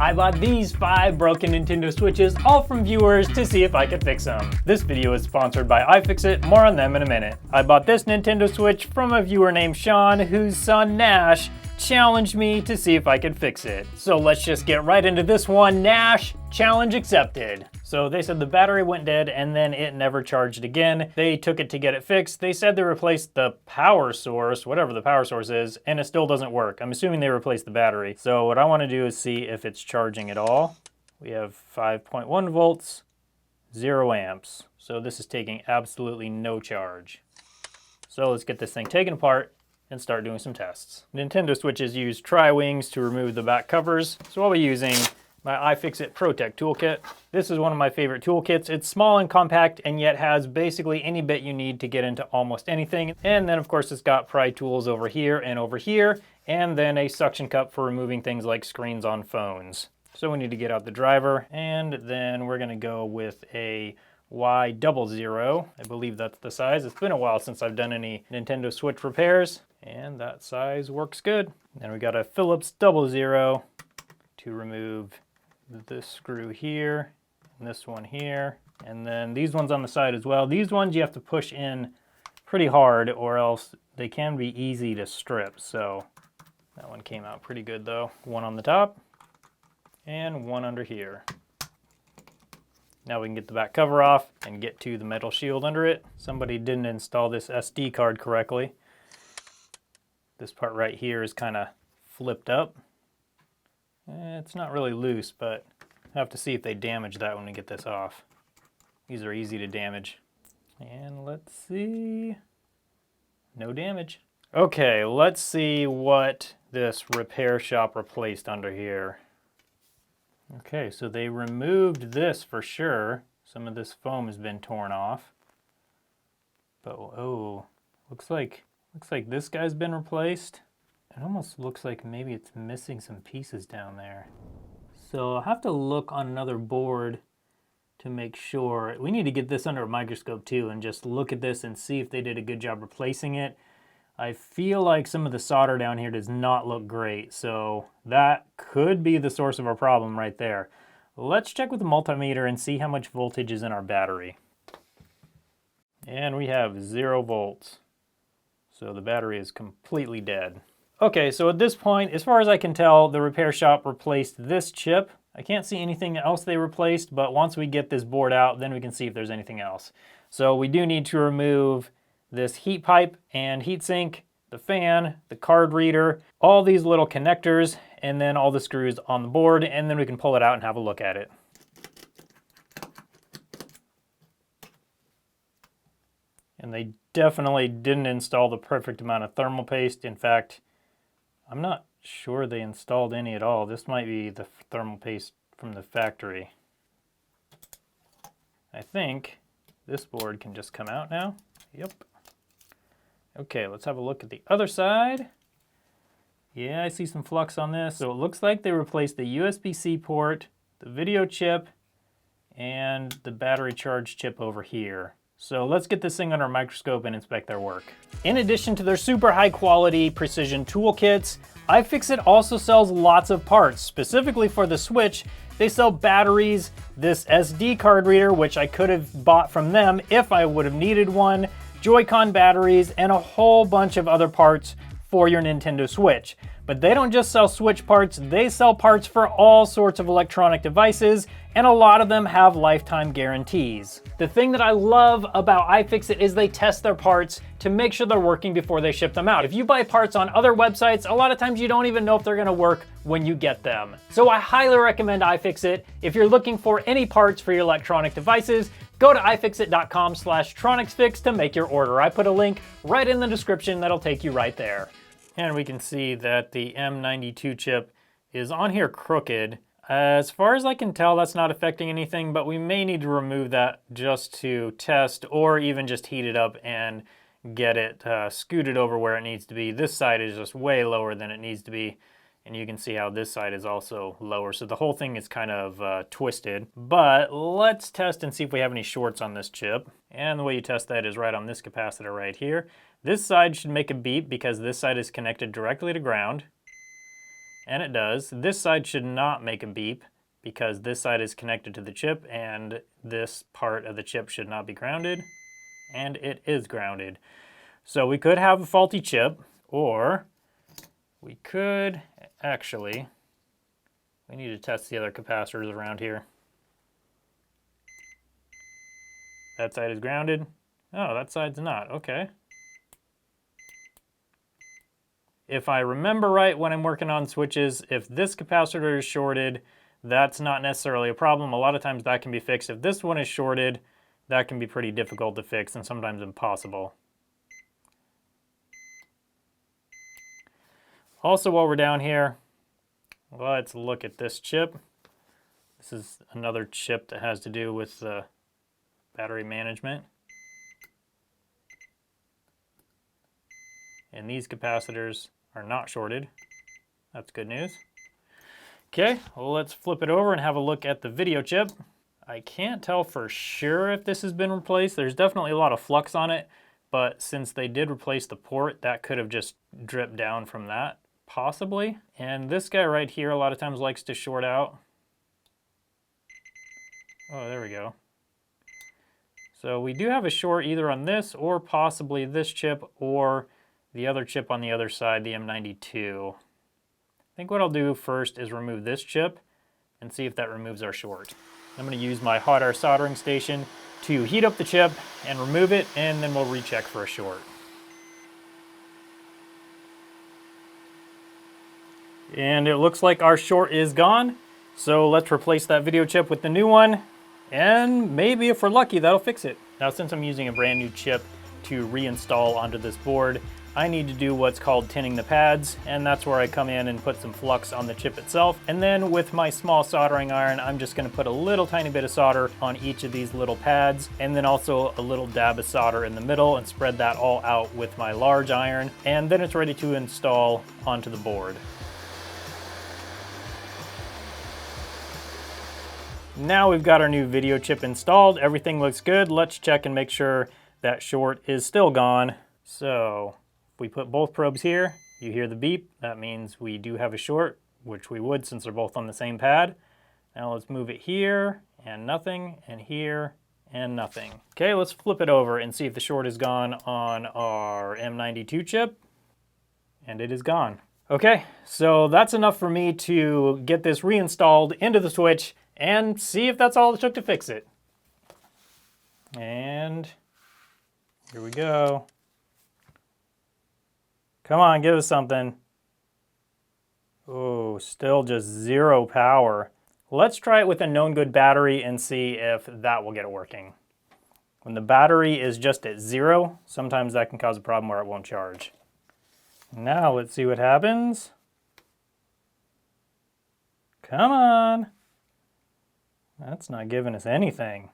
I bought these 5 broken Nintendo Switches, all from viewers, to see if I could fix them. This video is sponsored by iFixit, more on them in a minute. I bought this Nintendo Switch from a viewer named Sean, whose son Nash challenged me to see if I could fix it. So let's just get right into this one. Nash, challenge accepted. So they said the battery went dead and then it never charged again. They took it to get it fixed. They said they replaced the power source, whatever the power source is, and it still doesn't work. I'm assuming they replaced the battery. So what I want to do is see if it's charging at all. We have 5.1 volts, 0 amps. So this is taking absolutely no charge. So let's get this thing taken apart and start doing some tests. Nintendo Switches use tri-wings to remove the back covers, so I'll be using my iFixit ProTech toolkit. This is one of my favorite toolkits. It's small and compact and yet has basically any bit you need to get into almost anything. And then of course it's got pry tools over here, and then a suction cup for removing things like screens on phones. So we need to get out the driver, and then we're gonna go with a Y00. I believe that's the size. It's been a while since I've done any Nintendo Switch repairs, and that size works good. Then we got a Phillips 00 to remove this screw here, and this one here, and then these ones on the side as well. These ones you have to push in pretty hard or else they can be easy to strip. So that one came out pretty good though. One on the top and one under here. Now we can get the back cover off and get to the metal shield under it. Somebody didn't install this SD card correctly. This part right here is kind of flipped up. It's not really loose, but I have to see if they damage that when we get this off. These are easy to damage. And let's see. No damage. Okay, let's see what this repair shop replaced under here. Okay, so they removed this for sure. Some of this foam has been torn off. But oh, looks like this guy's been replaced. It almost looks like maybe it's missing some pieces down there. So I'll have to look on another board to make sure. We need to get this under a microscope too and just look at this and see if they did a good job replacing it. I feel like some of the solder down here does not look great, so that could be the source of our problem right there. Let's check with the multimeter and see how much voltage is in our battery. And we have 0 volts. So the battery is completely dead. Okay, so at this point, as far as I can tell, the repair shop replaced this chip. I can't see anything else they replaced, but once we get this board out, then we can see if there's anything else. So we do need to remove this heat pipe and heat sink, the fan, the card reader, all these little connectors, and then all the screws on the board, and then we can pull it out and have a look at it. And they definitely didn't install the perfect amount of thermal paste. In fact, I'm not sure they installed any at all. This might be the thermal paste from the factory. I think this board can just come out now. Yep. Okay, let's have a look at the other side. Yeah, I see some flux on this. So it looks like they replaced the USB-C port, the video chip, and the battery charge chip over here. So let's get this thing under a microscope and inspect their work. In addition to their super high quality precision toolkits, iFixit also sells lots of parts. Specifically for the Switch, they sell batteries, this SD card reader, which I could have bought from them if I would have needed one, Joy-Con batteries, and a whole bunch of other parts for your Nintendo Switch. But they don't just sell Switch parts, they sell parts for all sorts of electronic devices, and a lot of them have lifetime guarantees. The thing that I love about iFixit is they test their parts to make sure they're working before they ship them out. If you buy parts on other websites, a lot of times you don't even know if they're gonna work when you get them. So I highly recommend iFixit. If you're looking for any parts for your electronic devices, go to ifixit.com/TronicsFix to make your order. I put a link right in the description that'll take you right there. And we can see that the M92 chip is on here crooked. As far as I can tell, that's not affecting anything, but we may need to remove that just to test or even just heat it up and get it scooted over where it needs to be. This side is just way lower than it needs to be. And you can see how this side is also lower. So the whole thing is kind of twisted. But let's test and see if we have any shorts on this chip. And the way you test that is right on this capacitor right here. This side should make a beep because this side is connected directly to ground. And it does. This side should not make a beep because this side is connected to the chip and this part of the chip should not be grounded. And it is grounded. So we could have a faulty chip, or we could actually, we need to test the other capacitors around here. That side is grounded. Oh, that side's not. Okay. If I remember right when I'm working on switches, if this capacitor is shorted, that's not necessarily a problem. A lot of times that can be fixed. If this one is shorted, that can be pretty difficult to fix and sometimes impossible. Also, while we're down here, let's look at this chip. This is another chip that has to do with battery management. And these capacitors are not shorted. That's good news. Okay, well, let's flip it over and have a look at the video chip. I can't tell for sure if this has been replaced. There's definitely a lot of flux on it, but since they did replace the port, that could have just dripped down from that, possibly. And this guy right here a lot of times likes to short out. Oh, there we go. So we do have a short either on this or possibly this chip or the other chip on the other side, the M92. I think what I'll do first is remove this chip and see if that removes our short. I'm going to use my hot air soldering station to heat up the chip and remove it, and then we'll recheck for a short. And it looks like our short is gone. So let's replace that video chip with the new one, and maybe if we're lucky, that'll fix it. Now, since I'm using a brand new chip to reinstall onto this board, I need to do what's called tinning the pads, and that's where I come in and put some flux on the chip itself. And then with my small soldering iron, I'm just gonna put a little tiny bit of solder on each of these little pads, and then also a little dab of solder in the middle, and spread that all out with my large iron, and then it's ready to install onto the board. Now we've got our new video chip installed. Everything looks good. Let's check and make sure that short is still gone. So we put both probes here, you hear the beep, that means we do have a short, which we would since they're both on the same pad. Now let's move it here, and nothing, and here, and nothing. Okay, let's flip it over and see if the short is gone on our M92 chip, and it is gone. Okay, so that's enough for me to get this reinstalled into the switch and see if that's all it took to fix it. And here we go. Come on, give us something. Oh, still just 0 power. Let's try it with a known good battery and see if that will get it working. When the battery is just at 0, sometimes that can cause a problem where it won't charge. Now let's see what happens. Come on. That's not giving us anything.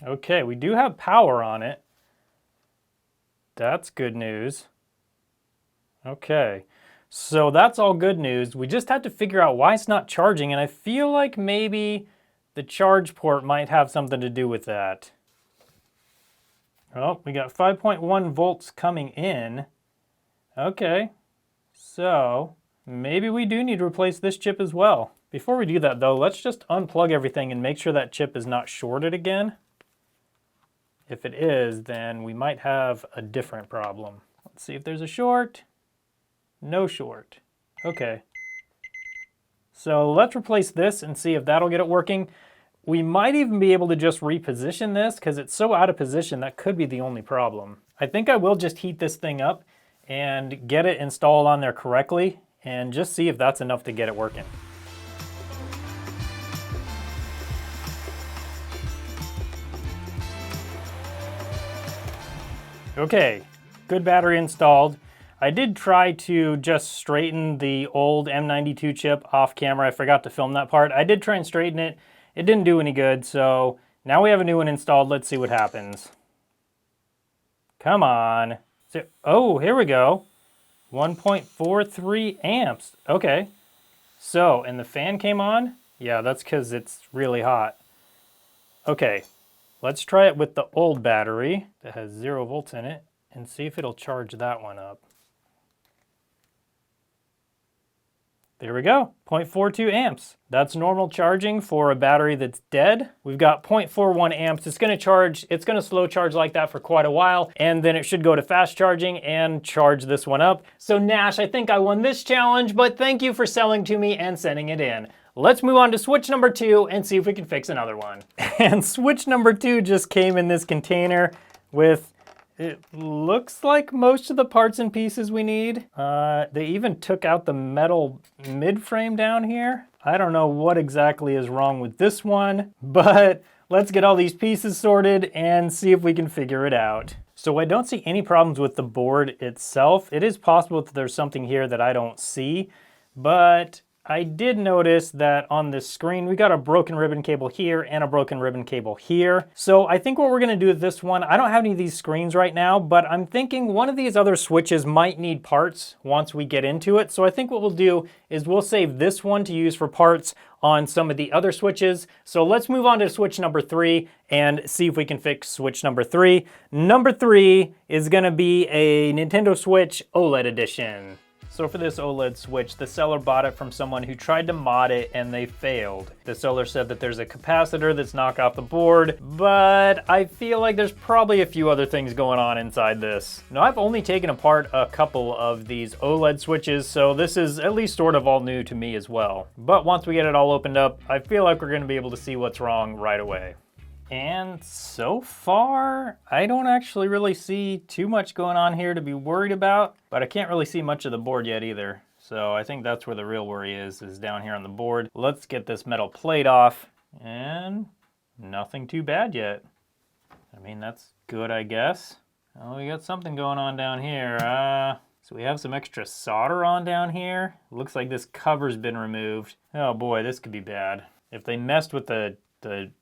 Okay, we do have power on it. That's good news. Okay, so that's all good news. We just had to figure out why it's not charging, and I feel like maybe the charge port might have something to do with that. Oh, we got 5.1 volts coming in. Okay, so maybe we do need to replace this chip as well. Before we do that though, let's just unplug everything and make sure that chip is not shorted again. If it is, then we might have a different problem. Let's see if there's a short. No short. Okay. So let's replace this and see if that'll get it working. We might even be able to just reposition this because it's so out of position that could be the only problem. I think I will just heat this thing up and get it installed on there correctly and just see if that's enough to get it working. Okay, good battery installed. I did try to just straighten the old M92 chip off camera. I forgot to film that part. I did try and straighten it. It didn't do any good, so now we have a new one installed. Let's see what happens. Come on. Oh, here we go. 1.43 amps. Okay. So, and the fan came on? Yeah, that's because it's really hot. Okay. Let's try it with the old battery that has 0 volts in it and see if it'll charge that one up. There we go, 0.42 amps. That's normal charging for a battery that's dead. We've got 0.41 amps. It's gonna slow charge like that for quite a while, and then it should go to fast charging and charge this one up. So Nash, I think I won this challenge, but thank you for selling to me and sending it in. Let's move on to switch number 2 and see if we can fix another one. And switch number 2 just came in this container with, it looks like most of the parts and pieces we need. They even took out the metal mid-frame down here. I don't know what exactly is wrong with this one, but let's get all these pieces sorted and see if we can figure it out. So I don't see any problems with the board itself. It is possible that there's something here that I don't see, but I did notice that on this screen, we got a broken ribbon cable here and a broken ribbon cable here. So I think what we're gonna do with this one, I don't have any of these screens right now, but I'm thinking one of these other switches might need parts once we get into it. So I think what we'll do is we'll save this one to use for parts on some of the other switches. So let's move on to switch number 3 and see if we can fix switch number 3. Number 3 is gonna be a Nintendo Switch OLED edition. So for this OLED switch, the seller bought it from someone who tried to mod it and they failed. The seller said that there's a capacitor that's knocked off the board, but I feel like there's probably a few other things going on inside this. Now I've only taken apart a couple of these OLED switches, so this is at least sort of all new to me as well. But once we get it all opened up, I feel like we're gonna be able to see what's wrong right away. And so far, I don't actually really see too much going on here to be worried about, but I can't really see much of the board yet either. So I think that's where the real worry is down here on the board. Let's get this metal plate off, and nothing too bad yet. I mean, that's good, I guess. Oh, we got something going on down here. So we have some extra solder on down here. Looks like this cover's been removed. Oh boy, this could be bad. If they messed with the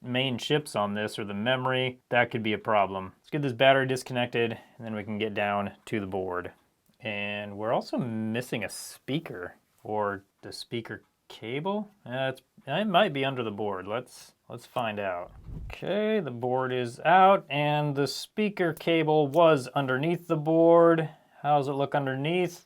main chips on this or the memory, that could be a problem. Let's get this battery disconnected and then we can get down to the board. And we're also missing a speaker, or the speaker cable. It might be under the board. Let's find out. Okay, the board is out and the speaker cable was underneath the board. How does it look underneath?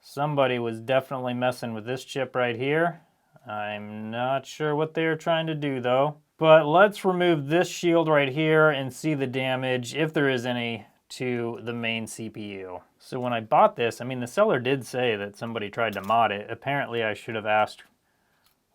Somebody was definitely messing with this chip right here. I'm not sure what they're trying to do though. But let's remove this shield right here and see the damage, if there is any, to the main CPU. So when I bought this, I mean, the seller did say that somebody tried to mod it. Apparently I should have asked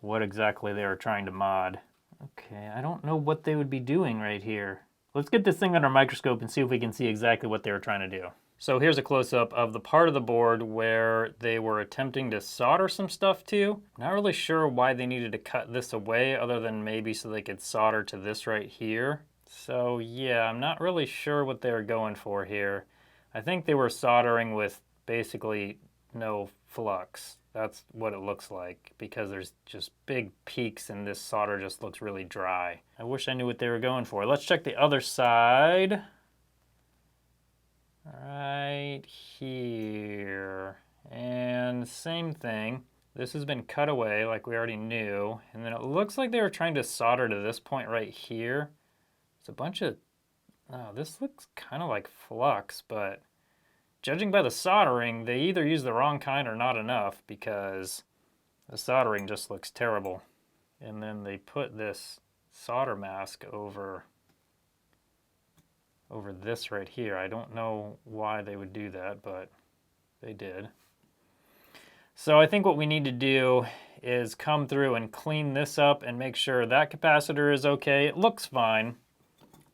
what exactly they were trying to mod. Okay, I don't know what they would be doing right here. Let's get this thing under a microscope and see if we can see exactly what they were trying to do. So here's a close-up of the part of the board where they were attempting to solder some stuff to. Not really sure why they needed to cut this away, other than maybe so they could solder to this right here. So yeah, I'm not really sure what they were going for here. I think they were soldering with basically no flux. That's what it looks like, because there's just big peaks and this solder just looks really dry. I wish I knew what they were going for. Let's check the other side. Right here, and same thing. This has been cut away like we already knew, and then it looks like they were trying to solder to this point right here. It's a bunch of, oh, this looks kind of like flux, but judging by the soldering, they either used the wrong kind or not enough, because the soldering just looks terrible. And then they put this solder mask over this right here. I don't know why they would do that, but they did. So I think what we need to do is come through and clean this up and make sure that capacitor is okay. It looks fine,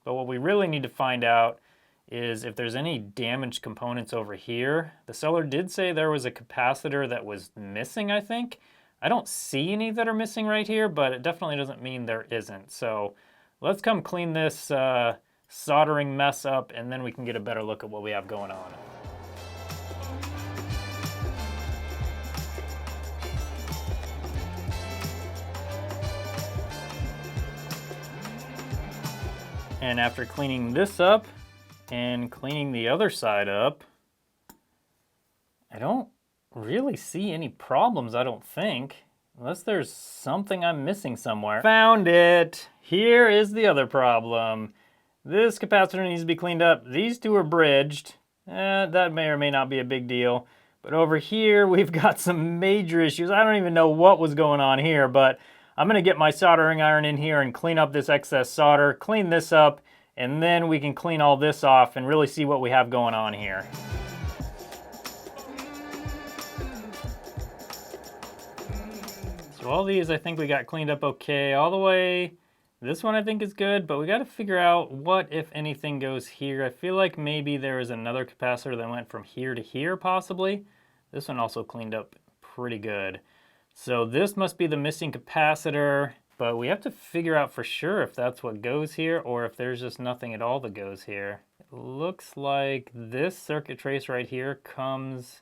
but what we really need to find out is if there's any damaged components over here. The seller did say there was a capacitor that was missing, I think. I don't see any that are missing right here, but it definitely doesn't mean there isn't. So let's come clean this soldering mess up, and then we can get a better look at what we have going on. And after cleaning this up and cleaning the other side up, I don't really see any problems, I don't think. Unless there's something I'm missing somewhere. Found it! Here is the other problem. This capacitor needs to be cleaned up. These two are bridged. That may or may not be a big deal. But over here, we've got some major issues. I don't even know what was going on here, but I'm gonna get my soldering iron in here and clean up this excess solder, clean this up, and then we can clean all this off and really see what we have going on here. So all these I think we got cleaned up okay all the way. This one I think is good, but we got to figure out what, if anything, goes here. I feel like maybe there is another capacitor that went from here to here, possibly. This one also cleaned up pretty good. So this must be the missing capacitor, but we have to figure out for sure if that's what goes here or if there's just nothing at all that goes here. It looks like this circuit trace right here comes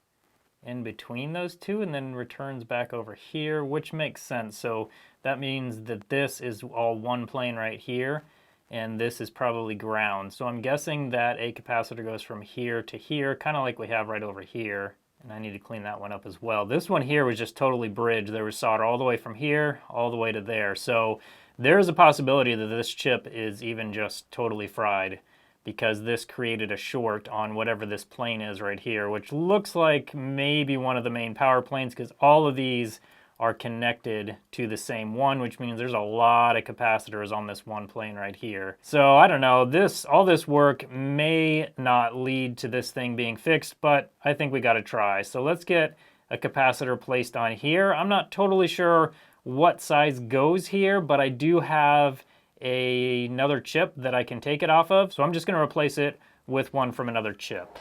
in between those two and then returns back over here, which makes sense. So that means that this is all one plane right here, and this is probably ground. So I'm guessing that a capacitor goes from here to here, kind of like we have right over here. And I need to clean that one up as well. This one here was just totally bridged. There was solder all the way from here, all the way to there. So there's a possibility that this chip is even just totally fried, because this created a short on whatever this plane is right here, which looks like maybe one of the main power planes, because all of these are connected to the same one, which means there's a lot of capacitors on this one plane right here. So I don't know, all this work may not lead to this thing being fixed, but I think we gotta try. So let's get a capacitor placed on here. I'm not totally sure what size goes here, but I do have another chip that I can take it off of. So I'm just gonna replace it with one from another chip.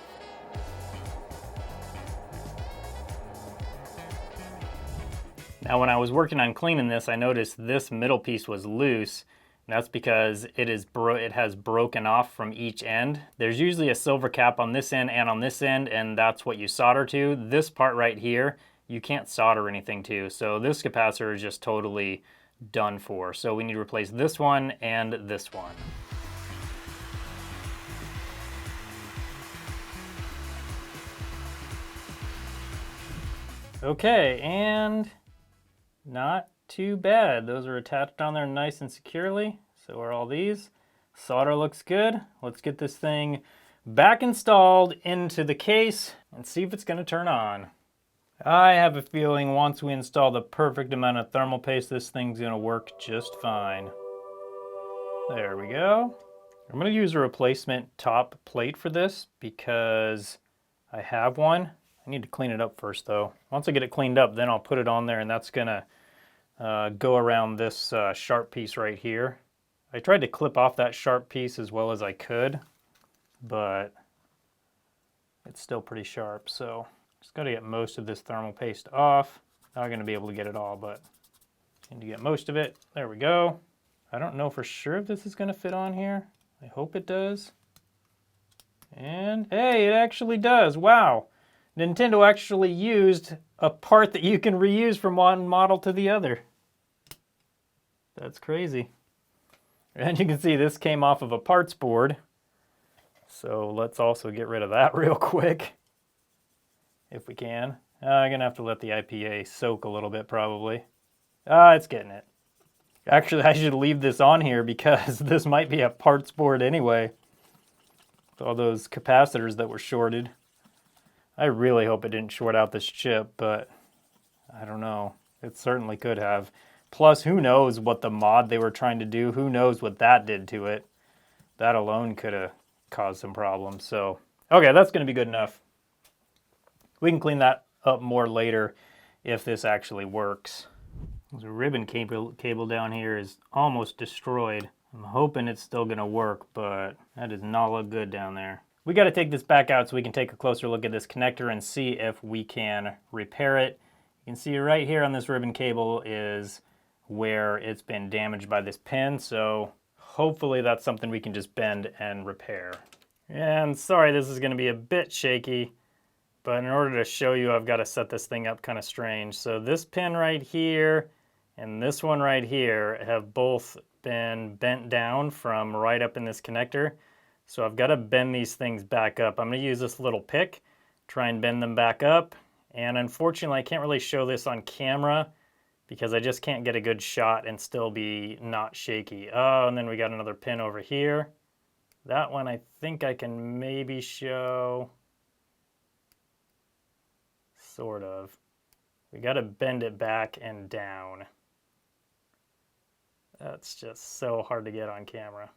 Now when I was working on cleaning this, I noticed this middle piece was loose. And that's because it has broken off from each end. There's usually a silver cap on this end and on this end, and that's what you solder to. This part right here, you can't solder anything to. So this capacitor is just totally done for. So we need to replace this one and this one. Okay, and not too bad. Those are attached on there nice and securely. So are all these. Solder looks good. Let's get this thing back installed into the case and see if it's going to turn on. I have a feeling once we install the perfect amount of thermal paste, this thing's going to work just fine. There we go. I'm going to use a replacement top plate for this because I have one. I need to clean it up first though. Once I get it cleaned up, then I'll put it on there, and that's going to go around this sharp piece right here. I tried to clip off that sharp piece as well as I could, but it's still pretty sharp, so just got to get most of this thermal paste off. Not going to be able to get it all, but need to get most of it. There we go. I don't know for sure if this is going to fit on here. I hope it does. And hey, it actually does. Wow. Nintendo actually used a part that you can reuse from one model to the other. That's crazy. And you can see this came off of a parts board. So let's also get rid of that real quick, if we can. I'm going to have to let the IPA soak a little bit probably. It's getting it. Actually, I should leave this on here because this might be a parts board anyway. With all those capacitors that were shorted. I really hope it didn't short out this chip, but I don't know. It certainly could have. Plus, who knows what the mod they were trying to do? Who knows what that did to it? That alone could have caused some problems. So, okay, that's going to be good enough. We can clean that up more later if this actually works. The ribbon cable down here is almost destroyed. I'm hoping it's still going to work, but that does not look good down there. We got to take this back out so we can take a closer look at this connector and see if we can repair it. You can see right here on this ribbon cable is where it's been damaged by this pin, so hopefully that's something we can just bend and repair. And sorry, this is going to be a bit shaky, but in order to show you, I've got to set this thing up kind of strange. So this pin right here and this one right here have both been bent down from right up in this connector. So I've got to bend these things back up. I'm going to use this little pick, try and bend them back up. And unfortunately, I can't really show this on camera because I just can't get a good shot and still be not shaky. Oh, and then we got another pin over here. That one I think I can maybe show. Sort of. We got to bend it back and down. That's just so hard to get on camera.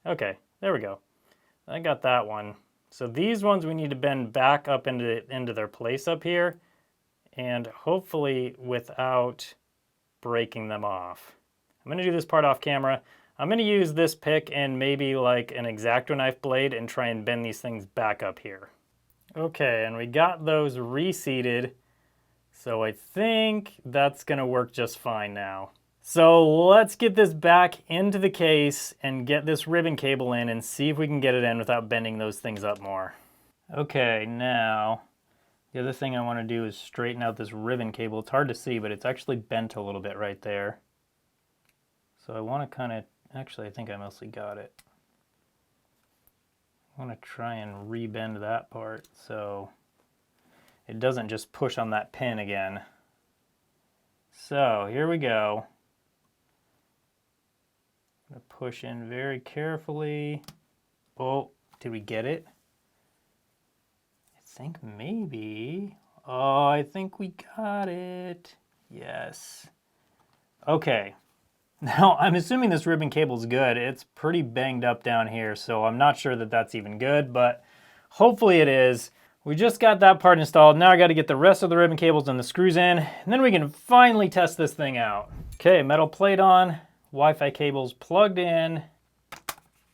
Okay, there we go. I got that one. So these ones we need to bend back up into their place up here, and hopefully without breaking them off. I'm going to do this part off camera. I'm going to use this pick and maybe like an X-Acto knife blade and try and bend these things back up here. Okay, and we got those reseated, so I think that's going to work just fine now. So let's get this back into the case and get this ribbon cable in and see if we can get it in without bending those things up more. Okay, now the other thing I want to do is straighten out this ribbon cable. It's hard to see, but it's actually bent a little bit right there. So I want to kind of, actually I think I mostly got it. I want to try and rebend that part so it doesn't just push on that pin again. So here we go. I'm going to push in very carefully. Oh, did we get it? I think maybe. Oh, I think we got it. Yes. Okay. Now, I'm assuming this ribbon cable is good. It's pretty banged up down here, so I'm not sure that that's even good, but hopefully it is. We just got that part installed. Now I got to get the rest of the ribbon cables and the screws in, and then we can finally test this thing out. Okay, metal plate on. Wi-Fi cables plugged in.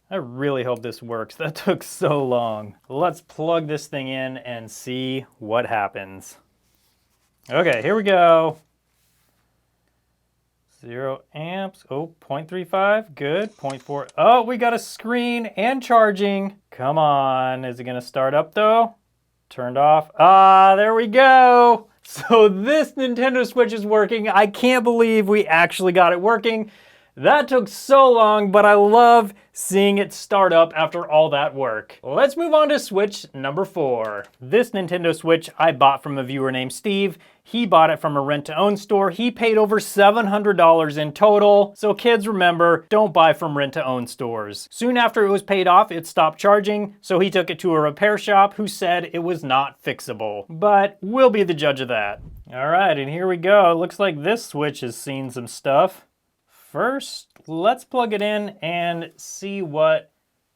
I really hope this works. That took so long. Let's plug this thing in and see what happens. Okay, here we go. 0 amps. Oh, 0.35. Good. 0.4. Oh, we got a screen and charging. Come on. Is it going to start up though? Turned off. Ah, there we go. So this Nintendo Switch is working. I can't believe we actually got it working. That took so long, but I love seeing it start up after all that work. Let's move on to Switch number 4. This Nintendo Switch I bought from a viewer named Steve. He bought it from a rent-to-own store. He paid over $700 in total. So kids, remember, don't buy from rent-to-own stores. Soon after it was paid off, it stopped charging, so he took it to a repair shop who said it was not fixable. But we'll be the judge of that. All right, and here we go. It looks like this Switch has seen some stuff. First, let's plug it in and see what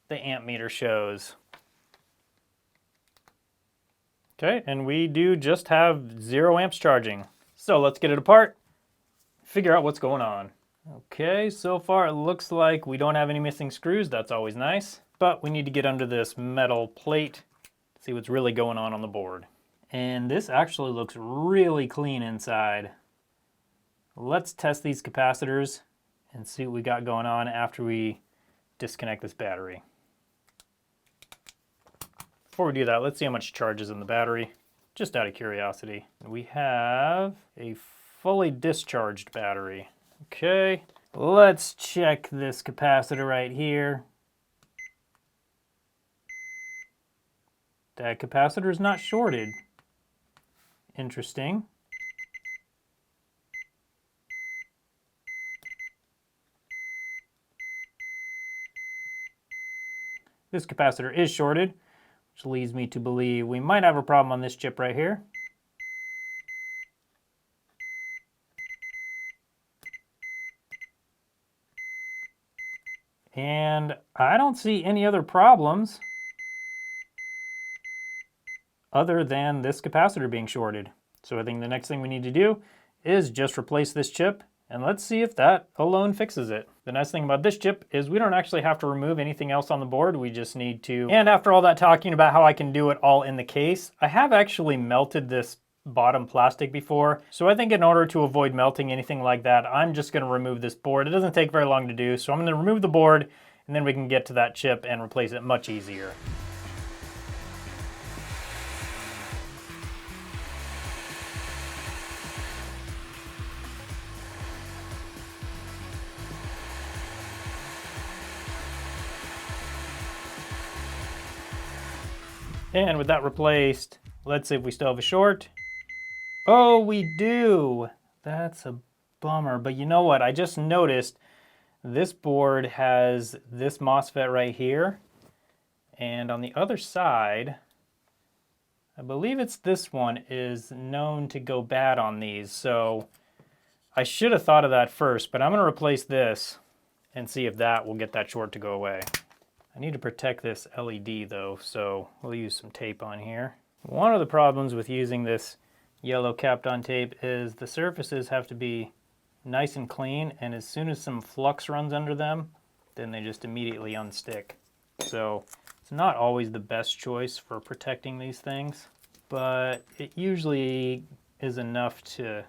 the amp meter shows. Okay, and we do just have 0 amps charging. So let's get it apart, figure out what's going on. Okay, so far it looks like we don't have any missing screws. That's always nice. But we need to get under this metal plate, see what's really going on the board. And this actually looks really clean inside. Let's test these capacitors and see what we got going on after we disconnect this battery. Before we do that, let's see how much charge is in the battery, just out of curiosity. We have a fully discharged battery. Okay, let's check this capacitor right here. That capacitor is not shorted. Interesting. This capacitor is shorted, which leads me to believe we might have a problem on this chip right here. And I don't see any other problems other than this capacitor being shorted. So I think the next thing we need to do is just replace this chip, and let's see if that alone fixes it. The nice thing about this chip is we don't actually have to remove anything else on the board. We just need to, and after all that talking about how I can do it all in the case, I have actually melted this bottom plastic before. So I think in order to avoid melting anything like that, I'm just gonna remove this board. It doesn't take very long to do, so I'm gonna remove the board and then we can get to that chip and replace it much easier. And with that replaced, let's see if we still have a short. Oh, we do. That's a bummer, but you know what? I just noticed this board has this MOSFET right here, and on the other side, I believe it's this one, is known to go bad on these, so I should have thought of that first, but I'm going to replace this and see if that will get that short to go away. I need to protect this LED though, so we'll use some tape on here. One of the problems with using this yellow capped on tape is the surfaces have to be nice and clean, and as soon as some flux runs under them, then they just immediately unstick. So it's not always the best choice for protecting these things, but it usually is enough to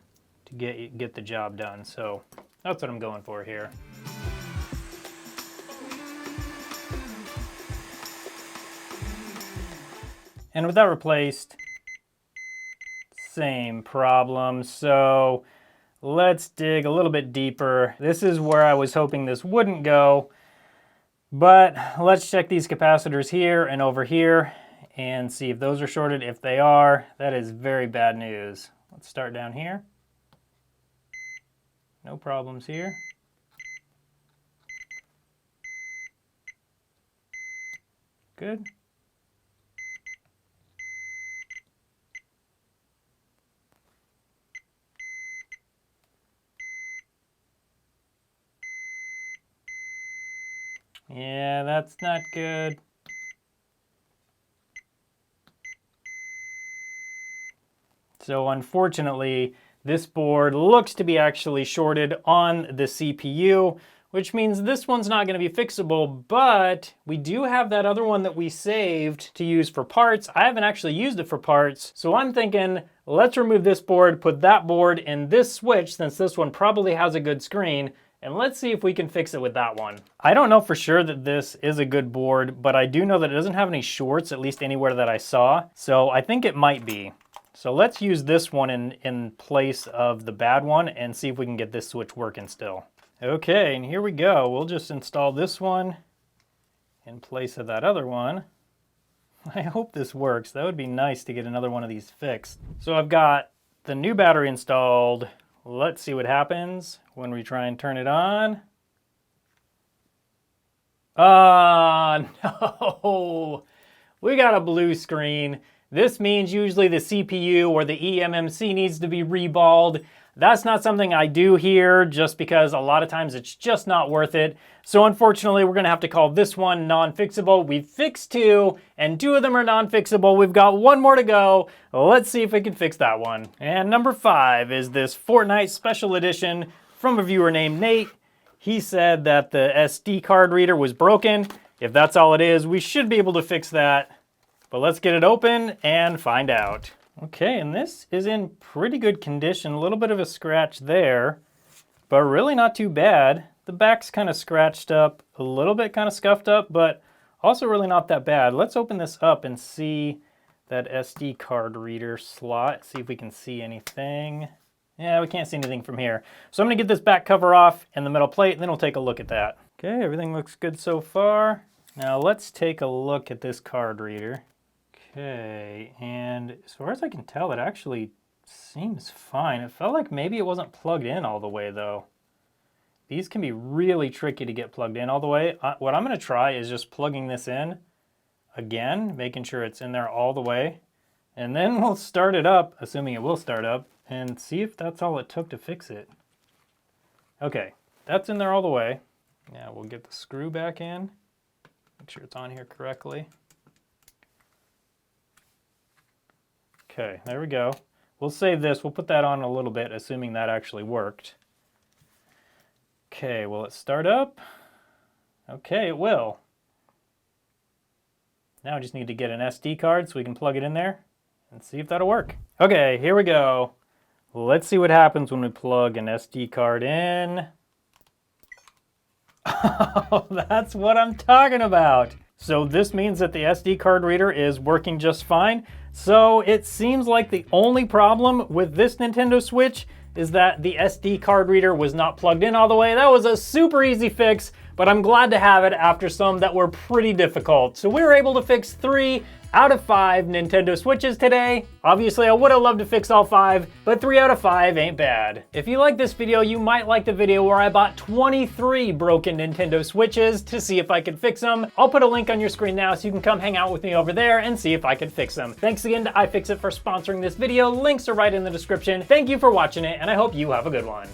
get the job done. So that's what I'm going for here. And with that replaced, same problem. So let's dig a little bit deeper. This is where I was hoping this wouldn't go, but let's check these capacitors here and over here and see if those are shorted. If they are, that is very bad news. Let's start down here. No problems here. Good. Yeah, that's not good. So unfortunately, this board looks to be actually shorted on the CPU, which means this one's not going to be fixable, but we do have that other one that we saved to use for parts. I haven't actually used it for parts, so I'm thinking let's remove this board, put that board in this switch, since this one probably has a good screen, and let's see if we can fix it with that one. I don't know for sure that this is a good board, but I do know that it doesn't have any shorts, at least anywhere that I saw, so I think it might be. So let's use this one in place of the bad one and see if we can get this switch working still. Okay, and here we go. We'll just install this one in place of that other one. I hope this works. That would be nice to get another one of these fixed. So I've got the new battery installed. Let's see what happens when we try and turn it on. No! We got a blue screen. This means usually the CPU or the eMMC needs to be reballed. That's not something I do here just because a lot of times it's just not worth it. So unfortunately, we're gonna have to call this one non-fixable. We've fixed 2 and 2 of them are non-fixable. We've got 1 more to go. Let's see if we can fix that one. And number 5 is this Fortnite Special Edition from a viewer named Nate. He said that the SD card reader was broken. If that's all it is, we should be able to fix that. But let's get it open and find out. Okay, and this is in pretty good condition. A little bit of a scratch there, but really not too bad. The back's kind of scratched up, a little bit kind of scuffed up, but also really not that bad. Let's open this up and see that SD card reader slot, see if we can see anything. Yeah, we can't see anything from here. So I'm gonna get this back cover off and the metal plate, and then we'll take a look at that. Okay, everything looks good so far. Now let's take a look at this card reader. Okay, and as far as I can tell, it actually seems fine. It felt like maybe it wasn't plugged in all the way though. These can be really tricky to get plugged in all the way. What I'm gonna try is just plugging this in again, making sure it's in there all the way. And then we'll start it up, assuming it will start up, and see if that's all it took to fix it. Okay, that's in there all the way. Now we'll get the screw back in. Make sure it's on here correctly. Okay, there we go. We'll save this. We'll put that on a little bit, assuming that actually worked. Okay, will it start up? Okay, it will. Now I just need to get an SD card so we can plug it in there and see if that'll work. Okay, here we go. Let's see what happens when we plug an SD card in. Oh, that's what I'm talking about. So this means that the SD card reader is working just fine. So it seems like the only problem with this Nintendo Switch is that the SD card reader was not plugged in all the way. That was a super easy fix, but I'm glad to have it after some that were pretty difficult. So we were able to fix 3 out of 5 Nintendo Switches today. Obviously, I would have loved to fix all 5, but 3 out of 5 ain't bad. If you like this video, you might like the video where I bought 23 broken Nintendo Switches to see if I could fix them. I'll put a link on your screen now so you can come hang out with me over there and see if I could fix them. Thanks again to iFixit for sponsoring this video. Links are right in the description. Thank you for watching it, and I hope you have a good one.